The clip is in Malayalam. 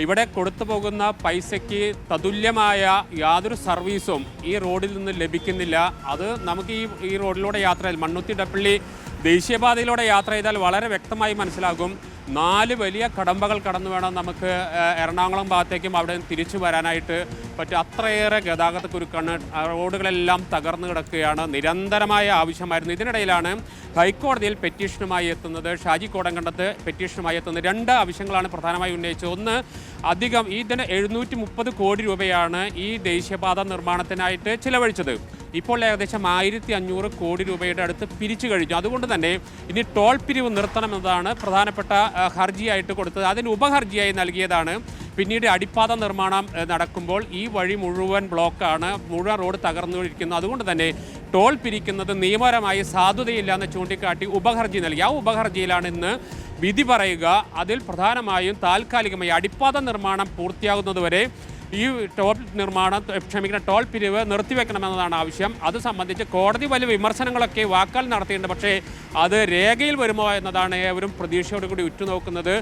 ഇവിടെ കൊടുത്തു പോകുന്ന പൈസയ്ക്ക് തതുല്യമായ യാതൊരു സർവീസും ഈ റോഡിൽ നിന്ന് ലഭിക്കുന്നില്ല. അത് നമുക്ക് ഈ റോഡിലൂടെ യാത്ര ചെയ്താൽ, മണ്ണുത്തി ഇടപ്പള്ളി ദേശീയപാതയിലൂടെ യാത്ര ചെയ്താൽ വളരെ വ്യക്തമായി മനസ്സിലാകും. 4 വലിയ കടമ്പകൾ കടന്നു വേണം നമുക്ക് എറണാകുളം ഭാഗത്തേക്കും അവിടെ തിരിച്ചു വരാനായിട്ട് പറ്റും. അത്രയേറെ ഗതാഗത കുരുക്കാണ്. റോഡുകളെല്ലാം തകർന്നു കിടക്കുകയാണ്. നിരന്തരമായ ആവശ്യമായിരുന്നു. ഇതിനിടയിലാണ് ഹൈക്കോടതിയിൽ പെറ്റീഷനുമായി എത്തുന്നത്. ഷാജി കോടങ്കണ്ടത്ത് പെറ്റീഷനുമായി എത്തുന്നത്. 2 ആവശ്യങ്ങളാണ് പ്രധാനമായി ഉന്നയിച്ചത്. ഒന്ന്, അധികം ഇതിന് 730 കോടി രൂപയാണ് ഈ ദേശീയപാത നിർമ്മാണത്തിനായിട്ട് ചിലവഴിച്ചത്. ഇപ്പോൾ ഏകദേശം 1500 കോടി രൂപയുടെ അടുത്ത് പിരിച്ചു കഴിഞ്ഞു. അതുകൊണ്ട് തന്നെ ഇനി ടോൾ പിരിവ് നിർത്തണമെന്നതാണ് പ്രധാനപ്പെട്ട ഹർജിയായിട്ട് കൊടുത്തത്. അതിന് ഉപഹർജിയായി നൽകിയതാണ്. പിന്നീട് അടിപ്പാത നിർമ്മാണം നടക്കുമ്പോൾ ഈ വഴി മുഴുവൻ ബ്ലോക്കാണ്, മുഴുവൻ റോഡ് തകർന്നുകൊണ്ടിരിക്കുന്നു. അതുകൊണ്ട് തന്നെ ടോൾ പിരിക്കുന്നത് നിയമപരമായി സാധുതയില്ല എന്ന് ചൂണ്ടിക്കാട്ടി ഉപഹർജി നൽകി. ആ ഉപഹർജിയിലാണ് ഇന്ന് വിധി പറയുക. അതിൽ പ്രധാനമായും താൽക്കാലികമായി അടിപ്പാത നിർമ്മാണം പൂർത്തിയാകുന്നതുവരെ ഈ ടോൾ പിരിവ് നിർത്തിവെക്കണമെന്നതാണ് ആവശ്യം. അത് സംബന്ധിച്ച് കോടതി വലിയ വിമർശനങ്ങളൊക്കെ വാക്കാൽ നടത്തിയിട്ടുണ്ട്. പക്ഷേ അത് രേഖയിൽ വരുമോ എന്നതാണ് ഏവരും പ്രതീക്ഷയോടുകൂടി ഉറ്റുനോക്കുന്നത്.